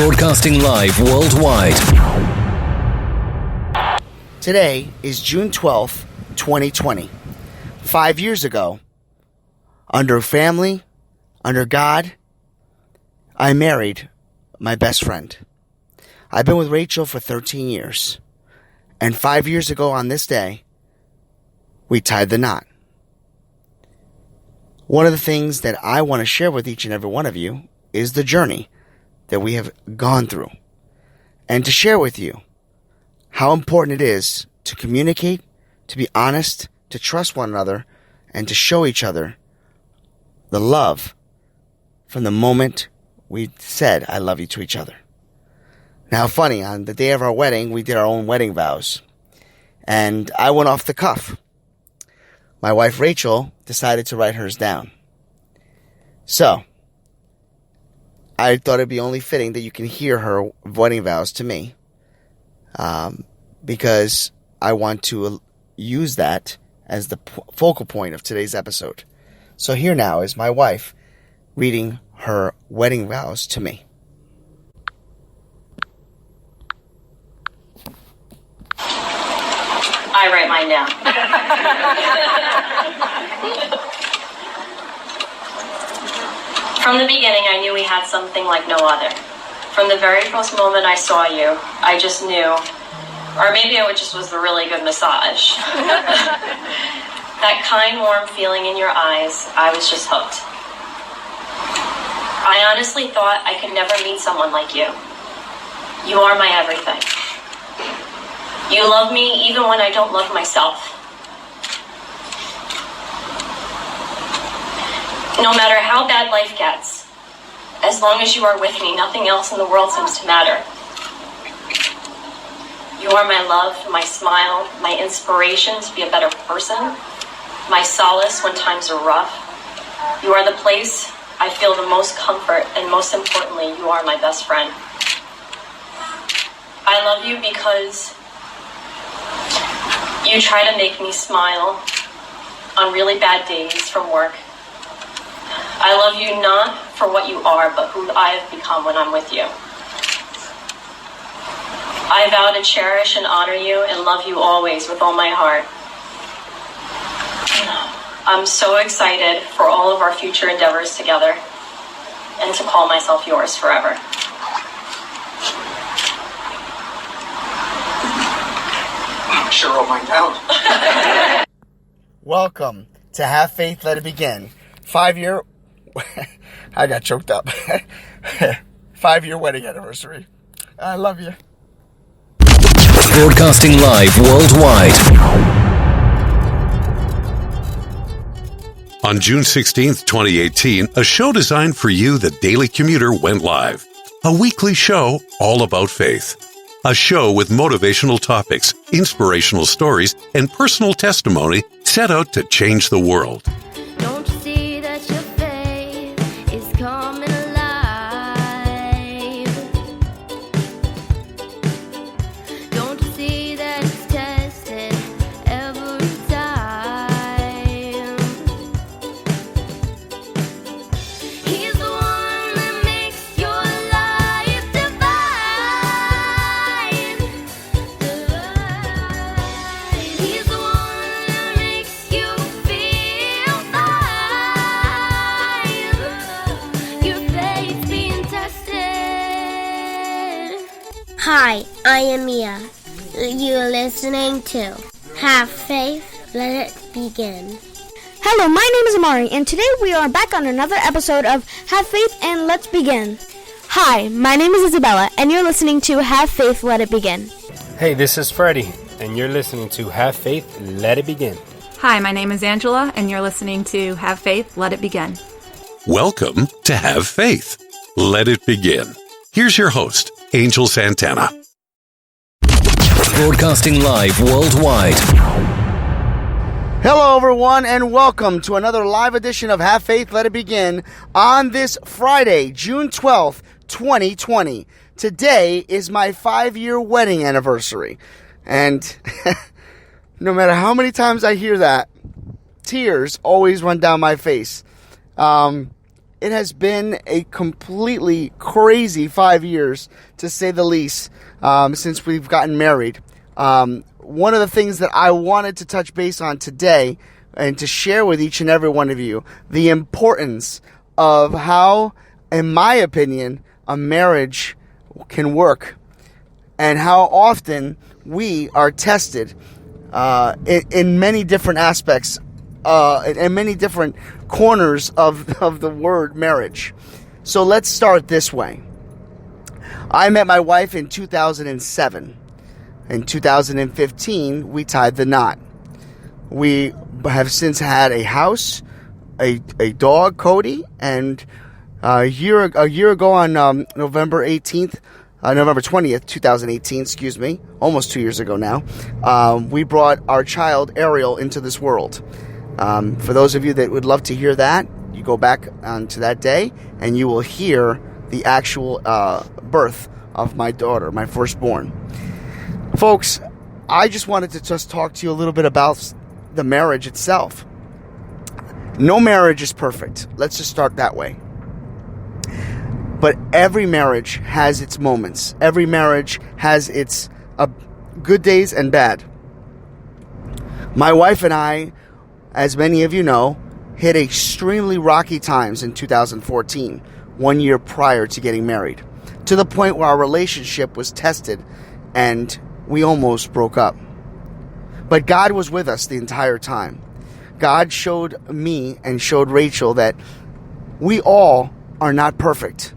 Broadcasting live worldwide. Today is June 12th, 2020. 5 years ago, under family, under God, I married my best friend. I've been with Rachel for 13 years. And 5 years ago on this day, we tied the knot. One of the things that I want to share with each and every one of you is the journey that we have gone through. And to share with you how important it is to communicate, to be honest, to trust one another, and to show each other the love from the moment we said, I love you to each other. Now, funny, on the day of our wedding, we did our own wedding vows. And I went off the cuff. My wife, Rachel, decided to write hers down. So, I thought it'd be only fitting that you can hear her wedding vows to me. Because I want to use that as the focal point of today's episode. So here now is my wife reading her wedding vows to me. I write mine down. From the beginning, I knew we had something like no other. From the very first moment I saw you, I just knew, or maybe it just was the really good massage. That kind, warm feeling in your eyes, I was just hooked. I honestly thought I could never meet someone like you. You are my everything. You love me even when I don't love myself. No matter how bad life gets, as long as you are with me, nothing else in the world seems to matter. You are my love, my smile, my inspiration to be a better person, my solace when times are rough. You are the place I feel the most comfort, and most importantly, you are my best friend. I love you because you try to make me smile on really bad days from work. I love you not for what you are, but who I have become when I'm with you. I vow to cherish and honor you and love you always with all my heart. I'm so excited for all of our future endeavors together and to call myself yours forever. I sure wrote mine down. Welcome to Have Faith, Let It Begin. 5 year... I got choked up. 5 year wedding anniversary. I love you. Broadcasting live worldwide. On June 16th, 2018, a show designed for you, the Daily Commuter, went live. A weekly show all about faith. A show with motivational topics, inspirational stories, and personal testimony set out to change the world. Don't you see that your faith is coming alive? Don't you see that it's tested every time? He's the one that makes your life divine. He's the one that makes you feel fine. Your faith's being tested. Hi, I am Mia. You're listening to Have Faith, Let It Begin. Hello, my name is Amari, and today we are back on another episode of Have Faith and Let's Begin. Hi, my name is Isabella, and you're listening to Have Faith, Let It Begin. Hey, this is Freddie, and you're listening to Have Faith, Let It Begin. Hi, my name is Angela, and you're listening to Have Faith, Let It Begin. Welcome to Have Faith. Let it begin. Here's your host, Angel Santana. Broadcasting live worldwide. Hello, everyone, and welcome to another live edition of Have Faith, Let It Begin on this Friday, June 12th, 2020. Today is my 5-year wedding anniversary. And no matter how many times I hear that, tears always run down my face. it has been a completely crazy 5 years, to say the least, since we've gotten married. One of the things that I wanted to touch base on today and to share with each and every one of you, the importance of how, in my opinion, a marriage can work, and how often we are tested in many different aspects, in many different corners of the word marriage. So let's start this way. I met my wife in 2007. In 2015, we tied the knot. We have since had a house, a dog, Cody, and a year ago on November 20th, 2018, almost 2 years ago now, we brought our child, Ariel, into this world. For those of you that would love to hear that, you go back to that day, and you will hear the actual birth of my daughter, my firstborn. Folks, I just wanted to just talk to you a little bit about the marriage itself. No marriage is perfect. Let's just start that way. But every marriage has its moments. Every marriage has its good days and bad. My wife and I, as many of you know, hit extremely rocky times in 2014, 1 year prior to getting married, to the point where our relationship was tested and we almost broke up. But God was with us the entire time. God showed me and showed Rachel that we all are not perfect.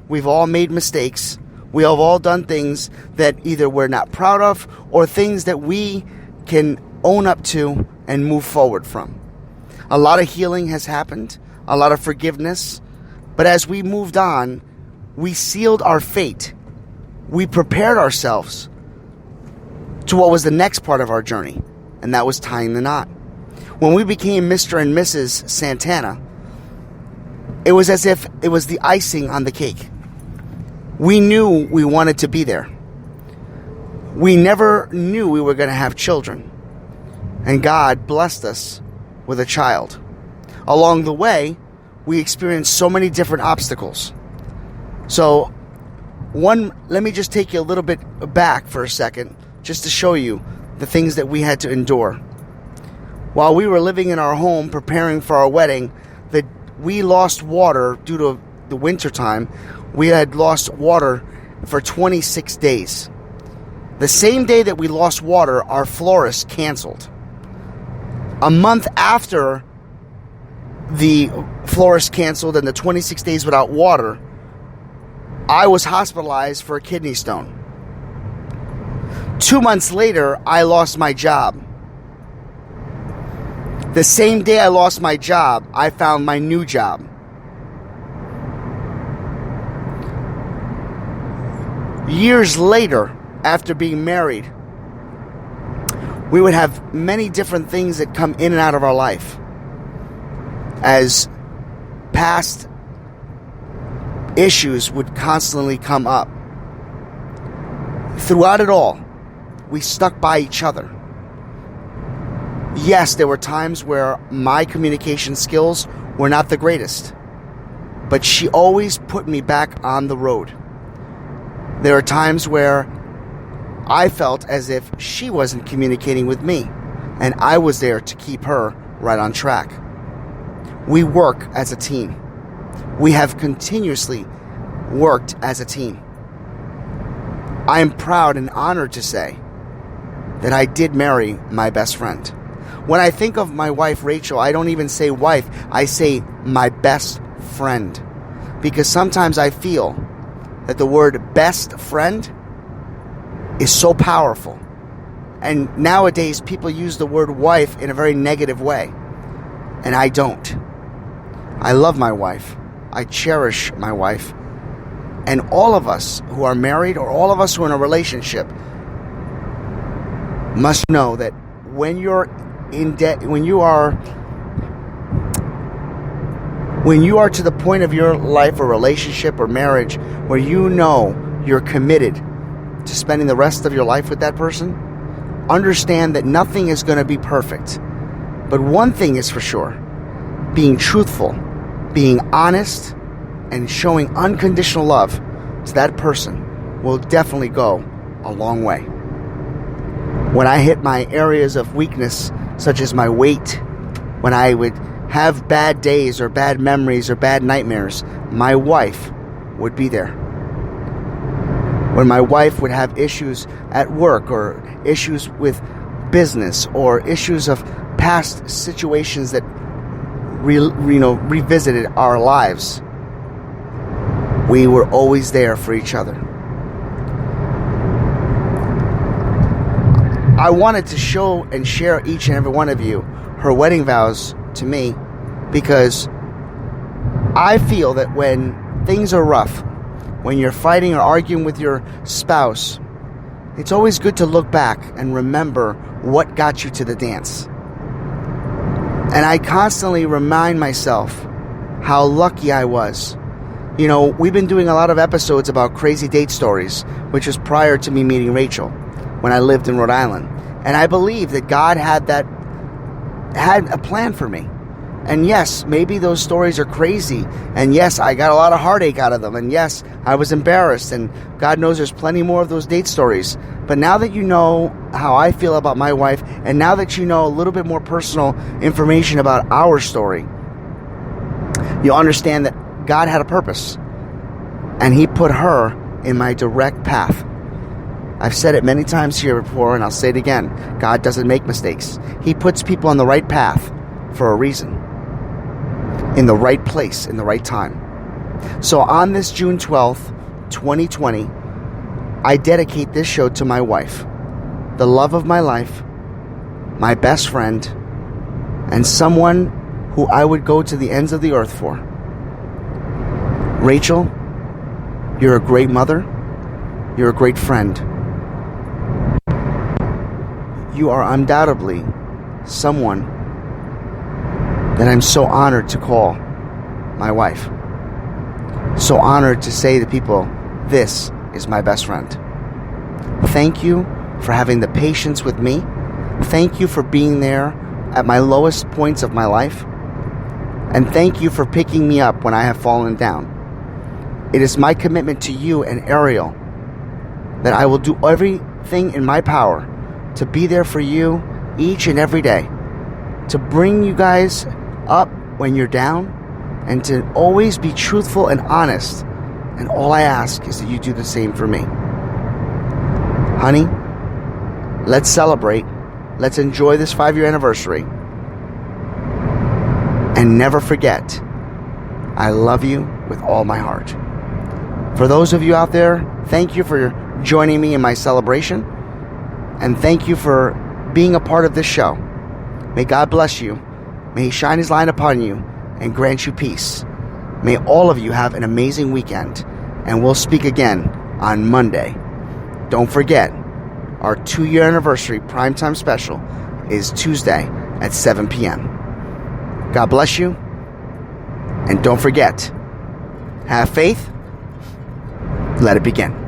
We've all made mistakes. We have all done things that either we're not proud of or things that we can own up to and move forward from. A lot of healing has happened, a lot of forgiveness. But as we moved on, we sealed our fate. We prepared ourselves to what was the next part of our journey, and that was tying the knot. When we became Mr. and Mrs. Santana, it was as if it was the icing on the cake. We knew we wanted to be there. We never knew we were going to have children, and God blessed us with a child. Along the way, we experienced so many different obstacles. So, let me just take you a little bit back for a second, just to show you the things that we had to endure. While we were living in our home preparing for our wedding, we lost water due to the winter time. We had lost water for 26 days. The same day that we lost water, our florist canceled. A month after the florist canceled and the 26 days without water, I was hospitalized for a kidney stone. 2 months later, I lost my job. The same day I lost my job, I found my new job. Years later, after being married, we would have many different things that come in and out of our life. As past issues would constantly come up. Throughout it all, we stuck by each other. Yes, there were times where my communication skills were not the greatest, but she always put me back on the road. There are times where I felt as if she wasn't communicating with me, and I was there to keep her right on track. We work as a team. We have continuously worked as a team. I am proud and honored to say that I did marry my best friend. When I think of my wife, Rachel, I don't even say wife, I say my best friend. Because sometimes I feel that the word best friend is so powerful. And nowadays people use the word wife in a very negative way. And I don't. I love my wife. I cherish my wife. And all of us who are married or all of us who are in a relationship must know that when you're in debt, when you are to the point of your life or relationship or marriage where you know you're committed to spending the rest of your life with that person, understand that nothing is going to be perfect. But one thing is for sure, being truthful, being honest and showing unconditional love to that person will definitely go a long way. When I hit my areas of weakness, such as my weight, when I would have bad days or bad memories or bad nightmares, my wife would be there. When my wife would have issues at work or issues with business or issues of past situations that revisited our lives, we were always there for each other. I wanted to show and share each and every one of you her wedding vows to me, because I feel that when things are rough, when you're fighting or arguing with your spouse, it's always good to look back and remember what got you to the dance. And I constantly remind myself how lucky I was. You know, we've been doing a lot of episodes about crazy date stories, which was prior to me meeting Rachel when I lived in Rhode Island. And I believe that God had a plan for me. And yes, maybe those stories are crazy. And yes, I got a lot of heartache out of them. And yes, I was embarrassed. And God knows there's plenty more of those date stories. But now that you know how I feel about my wife, and now that you know a little bit more personal information about our story, you'll understand that God had a purpose. And He put her in my direct path. I've said it many times here before, and I'll say it again. God doesn't make mistakes. He puts people on the right path for a reason. In the right place, in the right time. So on this June 12th, 2020, I dedicate this show to my wife, the love of my life, my best friend, and someone who I would go to the ends of the earth for. Rachel, you're a great mother. You're a great friend. You are undoubtedly someone that I'm so honored to call my wife. So honored to say to people, this is my best friend. Thank you for having the patience with me. Thank you for being there at my lowest points of my life. And thank you for picking me up when I have fallen down. It is my commitment to you and Ariel that I will do everything in my power to be there for you each and every day, to bring you guys up when you're down, and to always be truthful and honest. And all I ask is that you do the same for me. Honey, let's celebrate. Let's enjoy this 5-year anniversary. And never forget, I love you with all my heart. For those of you out there, thank you for joining me in my celebration. And thank you for being a part of this show. May God bless you. May He shine His light upon you and grant you peace. May all of you have an amazing weekend. And we'll speak again on Monday. Don't forget, our 2-year anniversary primetime special is Tuesday at 7 p.m. God bless you. And don't forget, have faith. Let it begin.